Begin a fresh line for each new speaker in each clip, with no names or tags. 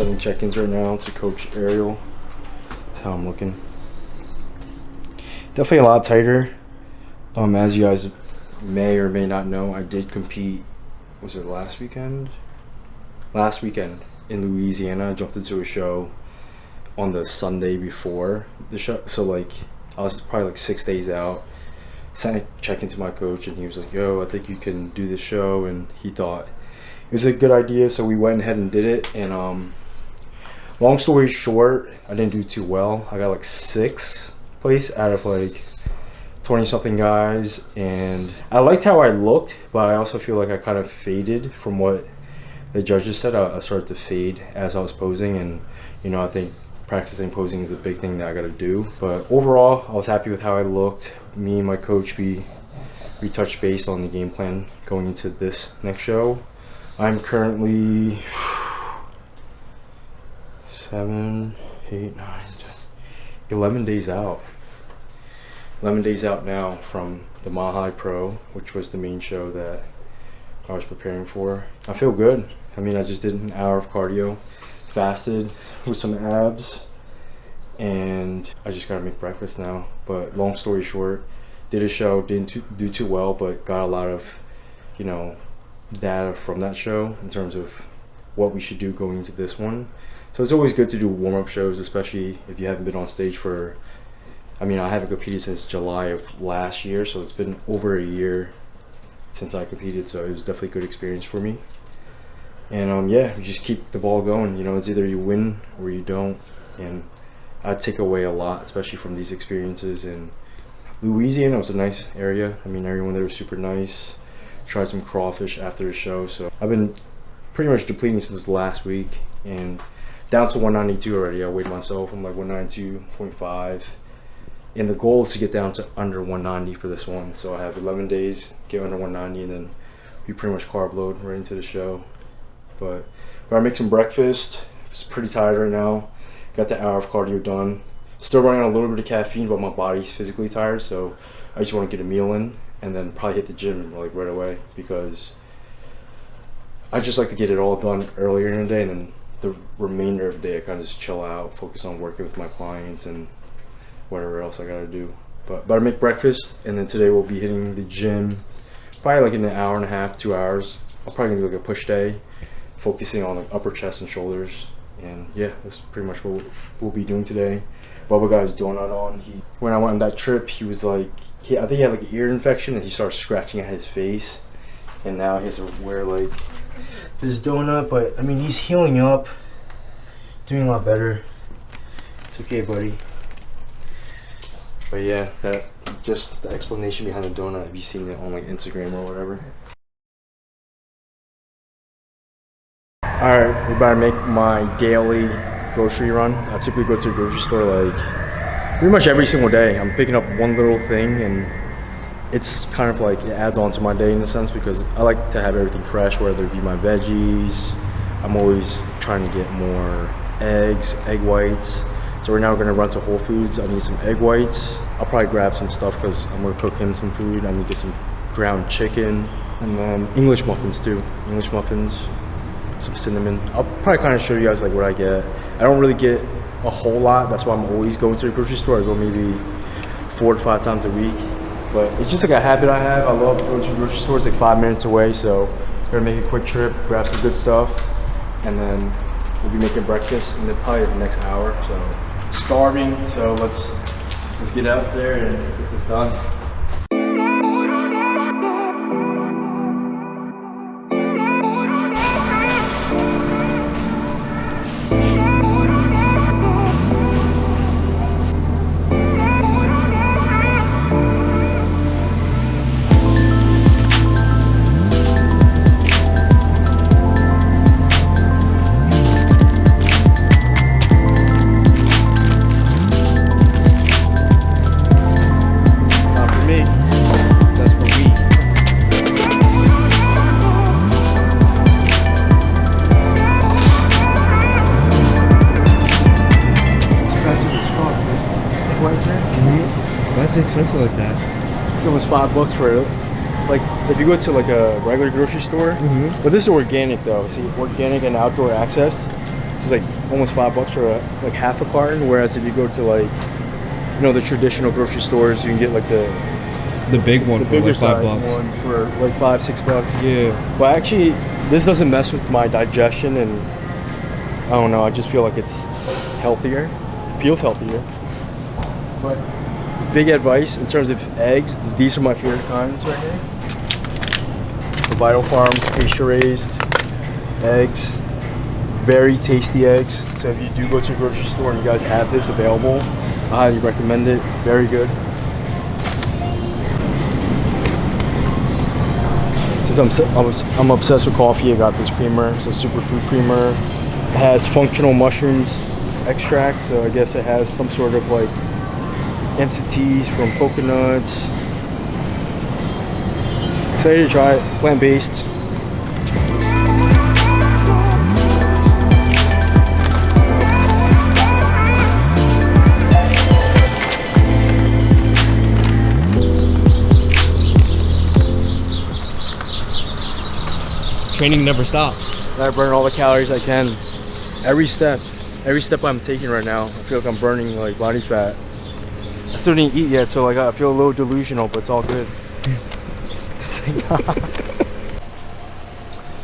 sending check-ins right now to Coach Ariel. That's how I'm looking. Definitely a lot tighter. As you guys may or may not know, I did compete. Was it last weekend? Last weekend in Louisiana. I jumped into a show on the Sunday before the show. So like I was probably like 6 days out. Sent a check into my coach and he was like, yo, I think you can do this show, and he thought it was a good idea, so we went ahead and did it. And long story short, I didn't do too well. I got like 6th place out of like 20 something guys, and I liked how I looked, but I also feel like I kind of faded from what the judges said. I started to fade as I was posing, and you know, I think practicing posing is a big thing that I got to do. But overall, I was happy with how I looked. Me and my coach, we touched base on the game plan going into this next show. I'm currently 7, 8, 9, 10, 11 days out. 11 days out now from the Mile High Pro, which was the main show that I was preparing for. I feel good. I mean, I just did an hour of cardio, fasted with some abs, and I just gotta make breakfast now. But long story short, did a show, didn't do too well, but got a lot of, you know, data from that show in terms of what we should do going into this one. So it's always good to do warm-up shows, especially if you haven't been on stage for, I mean, I haven't competed since July of last year, so it's been over a year since I competed, so it was definitely a good experience for me. And yeah, you just keep the ball going. You know, it's either you win or you don't, and I take away a lot, especially from these experiences. And Louisiana was a nice area. I mean, everyone there was super nice. Tried some crawfish after the show, so I've been pretty much depleting since last week, and down to 192 already. I weighed myself. I'm like 192.5, and the goal is to get down to under 190 for this one. So I have 11 days, get under 190, and then we pretty much carb load right into the show. But I make some breakfast. It's pretty tired right now. Got the hour of cardio done. Still running on a little bit of caffeine, but my body's physically tired, so I just want to get a meal in and then probably hit the gym like right away, because I just like to get it all done earlier in the day, and then the remainder of the day I kind of just chill out, focus on working with my clients and whatever else I gotta do. But I make breakfast, and then today we'll be hitting the gym probably like in an hour and a half, 2 hours. I'm probably gonna do like a push day, focusing on like upper chest and shoulders. And yeah, that's pretty much what we'll be doing today. Bubba got his donut on. When I went on that trip, he was like, I think he had like an ear infection, and he started scratching at his face, and now he has to wear like this donut. But I mean, he's healing up, doing a lot better. It's okay, buddy. But yeah, that just the explanation behind the donut. Have you seen it on like Instagram or whatever? Alright, we're about to make my daily grocery run. I typically go to the grocery store like pretty much every single day. I'm picking up one little thing, and it's kind of like it adds on to my day in a sense, because I like to have everything fresh, whether it be my veggies. I'm always trying to get more eggs, egg whites. So right now we're gonna run to Whole Foods. I need some egg whites. I'll probably grab some stuff because I'm gonna cook him some food. I need to get some ground chicken, and then English muffins too. English muffins, some cinnamon. I'll probably kind of show you guys like what I get. I don't really get a whole lot. That's why I'm always going to the grocery store. I go maybe 4 to 5 times a week. But it's just like a habit I have. I love going to the grocery store. It's like 5 minutes away, so we're gonna make a quick trip, grab some good stuff, and then we'll be making breakfast in probably the next hour. So starving, so let's get out there and get this done.
That's expensive like that.
It's almost $5 for it. Like if you go to like a regular grocery store, but this is organic though. See, organic and outdoor access. which is like almost $5 for like half a carton. Whereas if you go to like, the traditional grocery stores, you can get like the
big one for
bigger
like
size
$5.
one for like $5-6.
Yeah.
But actually, this doesn't mess with my digestion, and I don't know. I just feel like it's healthier. It feels healthier. But big advice in terms of eggs. These are my favorite kinds right here. The Vital Farms pasture raised eggs, very tasty eggs. So if you do go to a grocery store and you guys have this available, I highly recommend it. Very good. Since I'm obsessed with coffee, I got this creamer. It's a superfood creamer. It has functional mushrooms extract, so I guess it has some sort of like MCTs from coconuts. Excited to try it. Plant-based.
Training never stops.
I burn all the calories I can. Every step I'm taking right now, I feel like I'm burning like body fat. I still didn't eat yet, so like I feel a little delusional, but it's all good.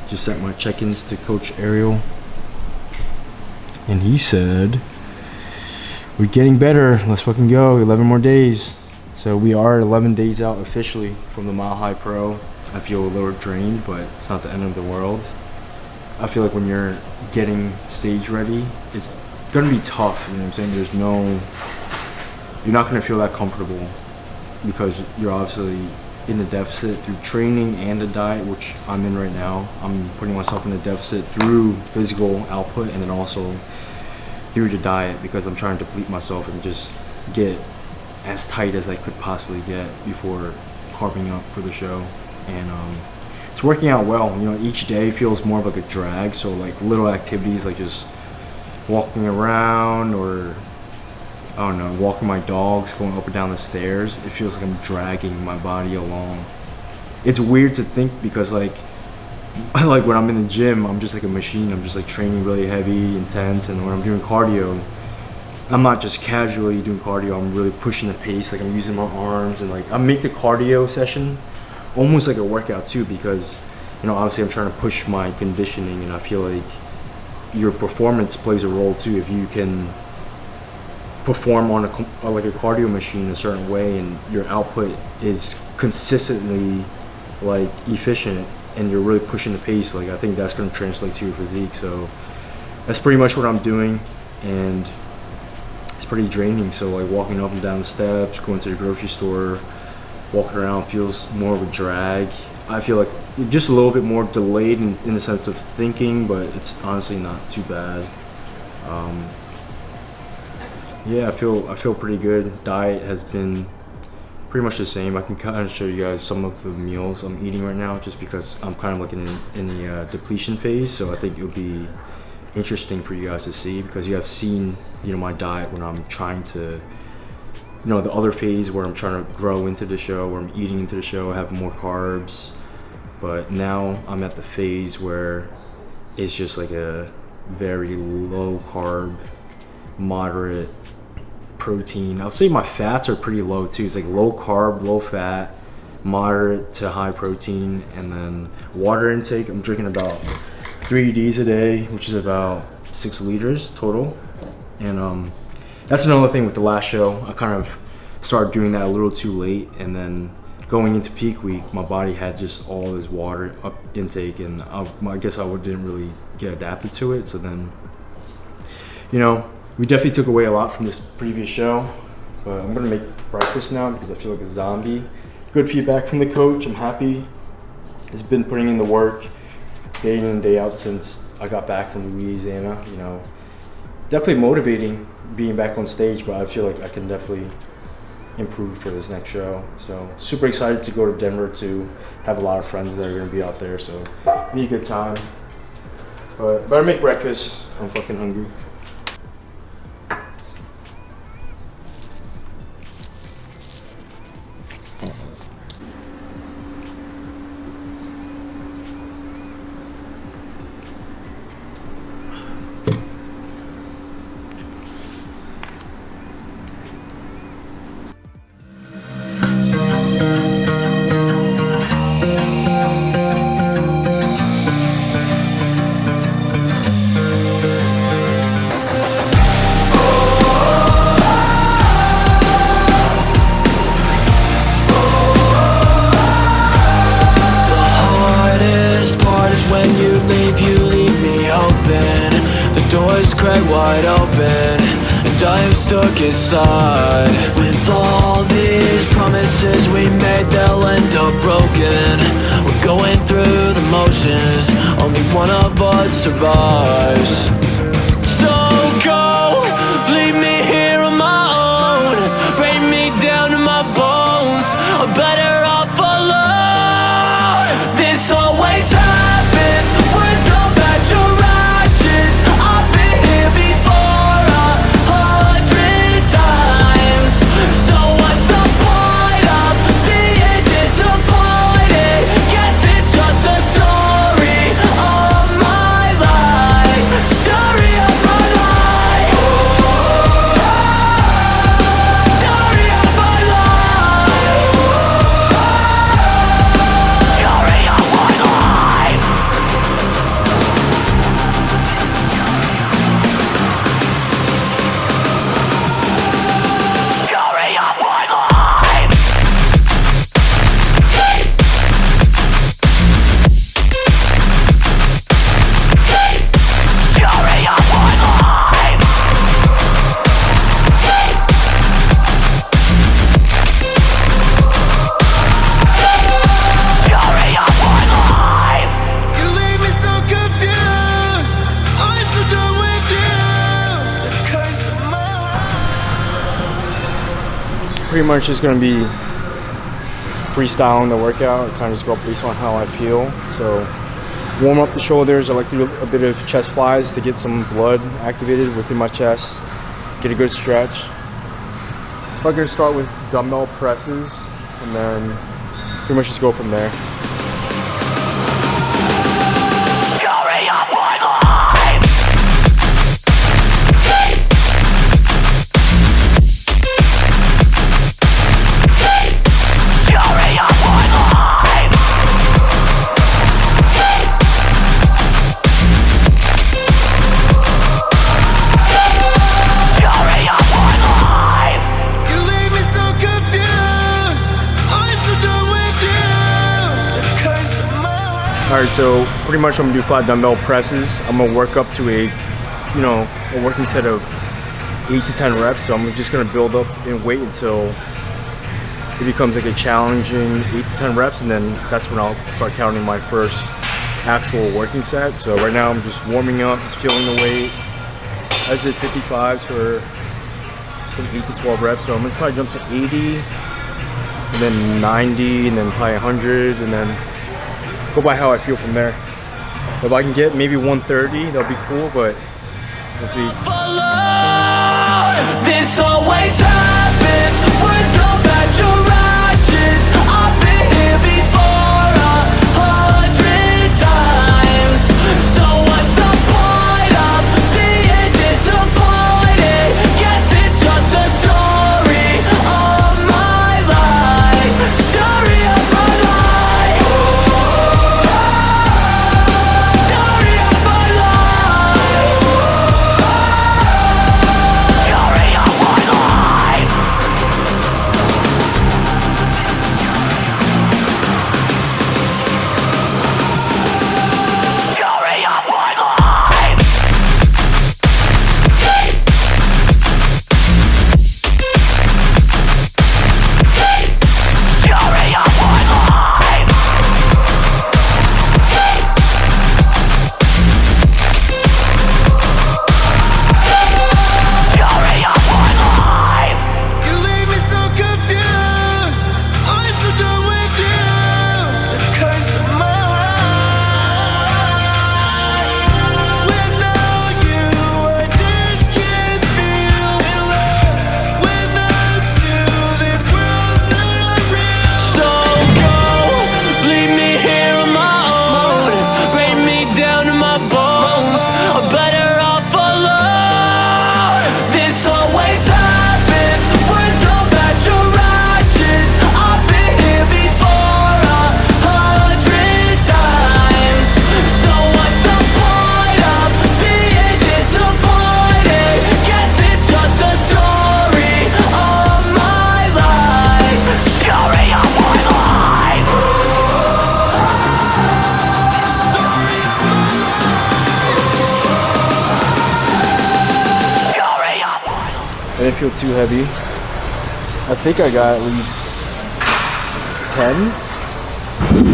Just sent my check-ins to Coach Ariel, and he said, "We're getting better. Let's fucking go. 11 more days." So we are 11 days out officially from the Mile High Pro. I feel a little drained, but it's not the end of the world. I feel like when you're getting stage ready, it's gonna be tough. You know what I'm saying? You're not gonna feel that comfortable because you're obviously in a deficit through training and the diet, which I'm in right now. I'm putting myself in a deficit through physical output and then also through the diet because I'm trying to deplete myself and just get as tight as I could possibly get before carving up for the show. And it's working out well. Each day feels more of like a drag. So like little activities like just walking around or I don't know, walking my dogs, going up and down the stairs, it feels like I'm dragging my body along. It's weird to think because like when I'm in the gym, I'm just like a machine. I'm just like training really heavy, intense, and when I'm doing cardio, I'm not just casually doing cardio, I'm really pushing the pace, like I'm using my arms and like I make the cardio session almost like a workout too because obviously I'm trying to push my conditioning, and I feel like your performance plays a role too. If you can perform on like a cardio machine a certain way and your output is consistently like efficient and you're really pushing the pace, like I think that's going to translate to your physique. So that's pretty much what I'm doing, and it's pretty draining. So like walking up and down the steps, going to the grocery store, walking around feels more of a drag. I feel like just a little bit more delayed in the sense of thinking, but it's honestly not too bad. Yeah, I feel pretty good. Diet has been pretty much the same. I can kind of show you guys some of the meals I'm eating right now just because I'm kind of like in the depletion phase, so I think it would be interesting for you guys to see because you have seen my diet when I'm trying to the other phase where I'm trying to grow into the show, where I'm eating into the show, have more carbs. But now I'm at the phase where it's just like a very low carb, moderate protein. I'll say my fats are pretty low too. It's like low carb, low fat, moderate to high protein, and then water intake. I'm drinking about 3 Ds a day, which is about 6 liters total. And that's another thing with the last show. I kind of started doing that a little too late, and then going into peak week, my body had just all this water up intake, and I guess I didn't really get adapted to it. So then, we definitely took away a lot from this previous show, but I'm gonna make breakfast now because I feel like a zombie. Good feedback from the coach. I'm happy. He's been putting in the work day in and day out since I got back from Louisiana. Definitely motivating being back on stage, but I feel like I can definitely improve for this next show. So super excited to go to Denver to have a lot of friends that are gonna be out there. So be a good time. But better make breakfast. I'm fucking hungry.
crack wide open, and I am stuck inside. With all these promises we made, they'll end up broken. We're going through the motions, only one of us survives. So go, leave me here on my own, break me down to my bones. I'm better off alone. This always happens, we're told that you're righteous. I've been here before 100 times. So what's the point of being disappointed? Guess it's just a story of my life. Story of my life. Story of my life. Story of my life. Story of my life. Story of my life. Story of my life. You leave me so confused. I'm so done with you. The curse of my
Pretty much just gonna be freestyling the workout, kind of just go based on how I feel. So warm up the shoulders. I like to do a bit of chest flies to get some blood activated within my chest, get a good stretch. I'm gonna start with dumbbell presses and then pretty much just go from there.
Story of my life. Story of my life. Story of my life. You leave me so confused. I'm so done with you. The curse of my
All right, so pretty much I'm gonna do 5 dumbbell presses. I'm gonna work up to a working set of 8 to 10 reps. So I'm just gonna build up in weight until it becomes like a challenging 8 to 10 reps, and then that's when I'll start counting my first actual working set. So right now I'm just warming up, just feeling the weight. I did 55s for 8 to 12 reps, so I'm gonna probably jump to 80, and then 90, and then probably 100, and then go by how I feel from there. If I can get maybe 130, that'll be cool, but we'll see.
This always happens. We're told that you're righteous. I've been here before 100 times. So what's the point of being disappointed? Guess it's just a story of my life. Story of my life. Story of my life. Story of my life.
didn't feel too heavy. I think I got at least 10.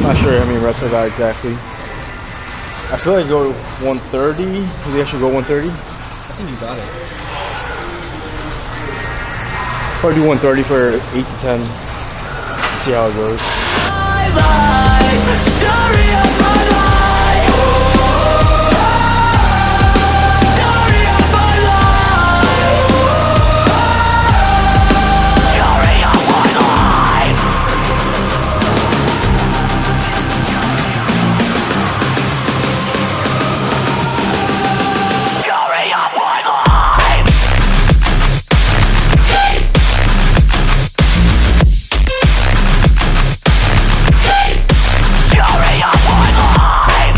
Not sure how many reps I got exactly. I feel like I go 130. Maybe I should go 130.
I think you got it.
Probably do 130 for 8 to 10. Let's see how it goes.
Story of my life. Story of my life. Story of my life. Story of my life. Story of my life.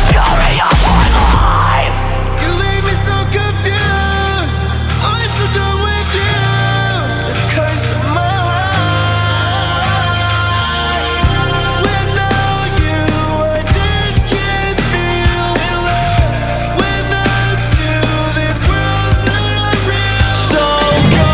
Story of my life. You leave me so confused. I'm so done with you. The curse of my heart. Without you, I just can't feel in love. Without you, this world's not real. So go,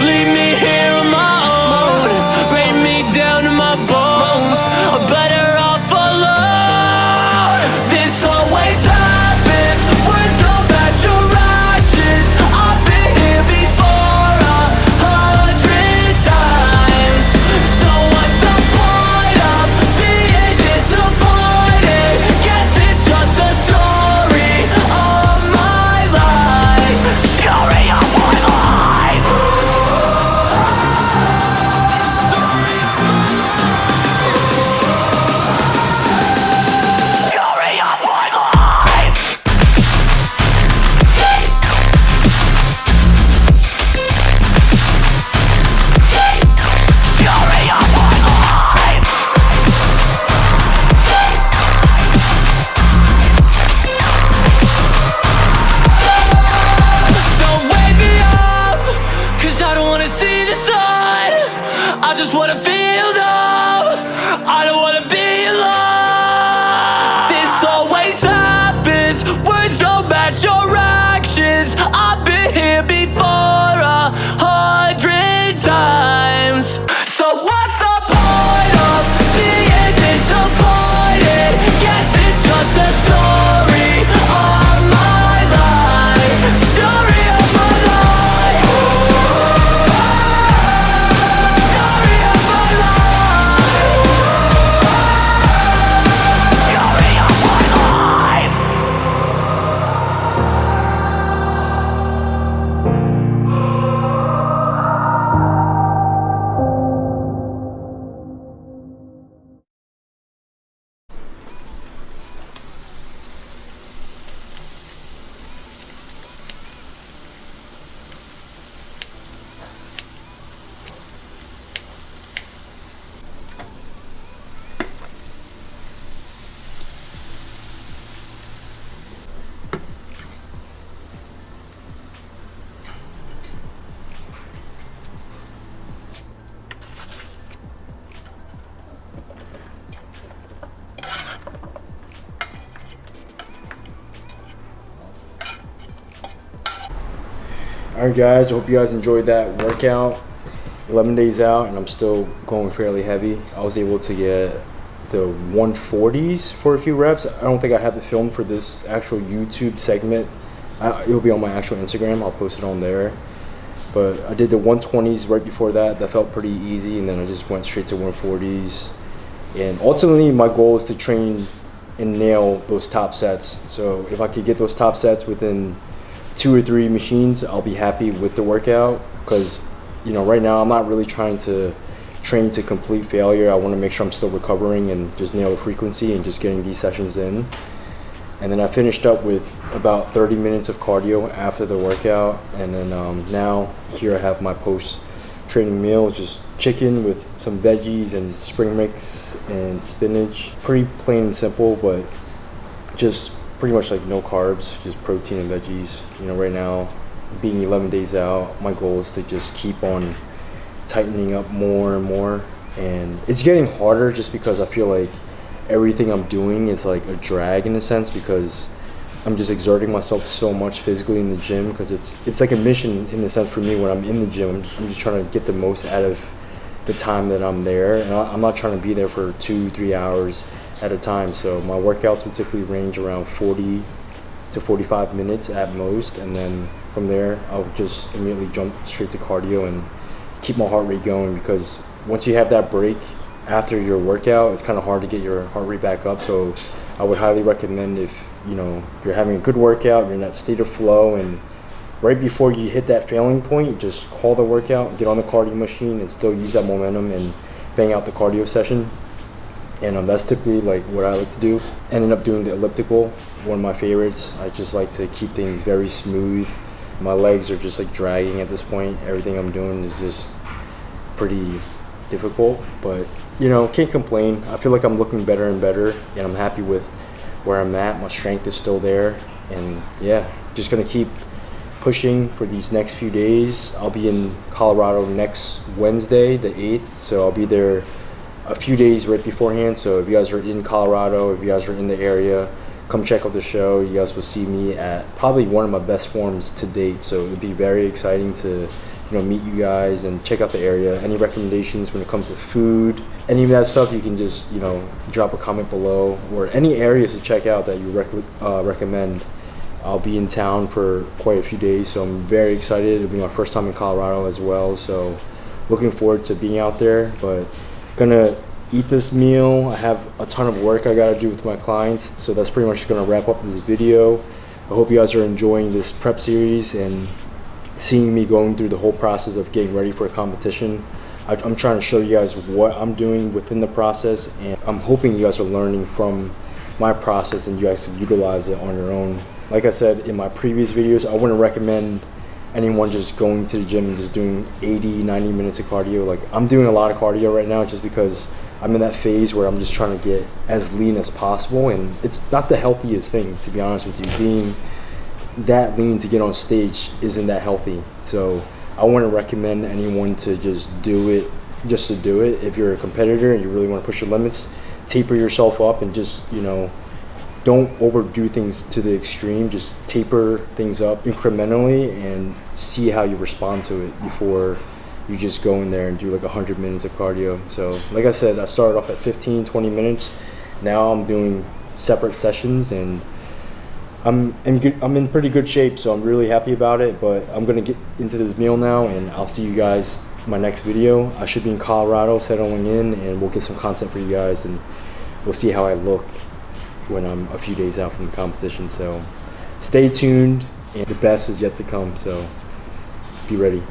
leave me here on my own. Break me down to my bones. I'm better off alone. This always happens. Words about your actions. I've been here before 100 times. So what's the point of being disappointed? Guess it's just a story of my life. Story of my life. Story of my life. Story of my life. Story of my life. So wake me up, 'cause I don't wanna see the sun. I just wanna feel love. I don't wanna be alone. This always happens. Words don't match your actions. I've been here before 100 times. So what's the point of being disappointed? Guess it's just a story of my life. Story of my life. Story of my life. Story of my life.
Alright guys, I hope you guys enjoyed that workout. 11 days out and I'm still going fairly heavy. I was able to get the 140s for a few reps. I don't think I have the film for this actual YouTube segment. It'll be on my actual Instagram. I'll post it on there. But I did the 120s right before that. That felt pretty easy, and then I just went straight to 140s. And ultimately my goal is to train and nail those top sets. So if I could get those top sets within 2 or 3 machines, I'll be happy with the workout, because you know, right now I'm not really trying to train to complete failure. I want to make sure I'm still recovering and just nail the frequency and just getting these sessions in. And then I finished up with about 30 minutes of cardio after the workout, and then now here I have my post training meal, just chicken with some veggies and spring mix and spinach. Pretty plain and simple, but just pretty much like no carbs, just protein and veggies. You know, right now being 11 days out, my goal is to just keep on tightening up more and more, and it's getting harder just because I feel like everything I'm doing is like a drag in a sense, because I'm just exerting myself so much physically in the gym, because it's like a mission in a sense for me when I'm in the gym. I'm just trying to get the most out of the time that I'm there, and I'm not trying to be there for 2-3 hours at a time. So my workouts would typically range around 40 to 45 minutes at most, and then from there I'll just immediately jump straight to cardio and keep my heart rate going, because once you have that break after your workout, it's kind of hard to get your heart rate back up. So I would highly recommend, if you're having a good workout, you're in that state of flow, and right before you hit that failing point, just call the workout, get on the cardio machine, and still use that momentum and bang out the cardio session. And that's typically like what I like to do. Ended up doing the elliptical, one of my favorites. I just like to keep things very smooth. My legs are just like dragging at this point. Everything I'm doing is just pretty difficult, but can't complain. I feel like I'm looking better and better, and I'm happy with where I'm at. My strength is still there, and yeah, just gonna keep pushing for these next few days. I'll be in Colorado next Wednesday, the 8th, so I'll be there a few days right beforehand. So if you guys are in Colorado, if you guys are in the area, come check out the show. You guys will see me at probably one of my best forms to date, so it would be very exciting to meet you guys and check out the area. Any recommendations when it comes to food, any of that stuff, you can just drop a comment below, or any areas to check out that you recommend. I'll be in town for quite a few days, so I'm very excited. It'll be my first time in Colorado as well, so looking forward to being out there. But gonna eat this meal. I have a ton of work I gotta do with my clients, so that's pretty much gonna wrap up this video. I hope you guys are enjoying this prep series and seeing me going through the whole process of getting ready for a competition. I'm trying to show you guys what I'm doing within the process, and I'm hoping you guys are learning from my process and you guys can utilize it on your own. Like I said in my previous videos, I wouldn't recommend anyone just going to the gym and just doing 80-90 minutes of cardio. Like, I'm doing a lot of cardio right now just because I'm in that phase where I'm just trying to get as lean as possible, and it's not the healthiest thing, to be honest with you. Being that lean to get on stage isn't that healthy. So I wouldn't recommend anyone to just do it just to do it. If you're a competitor and you really want to push your limits, taper yourself up and just don't overdo things to the extreme. Just taper things up incrementally and see how you respond to it before you just go in there and do like 100 minutes of cardio. So like I said, I started off at 15-20 minutes. Now I'm doing separate sessions, and I'm in pretty good shape, so I'm really happy about it. But I'm gonna get into this meal now, and I'll see you guys in my next video. I should be in Colorado settling in, and we'll get some content for you guys, and we'll see how I look when I'm a few days out from the competition. So stay tuned, and the best is yet to come, so be ready.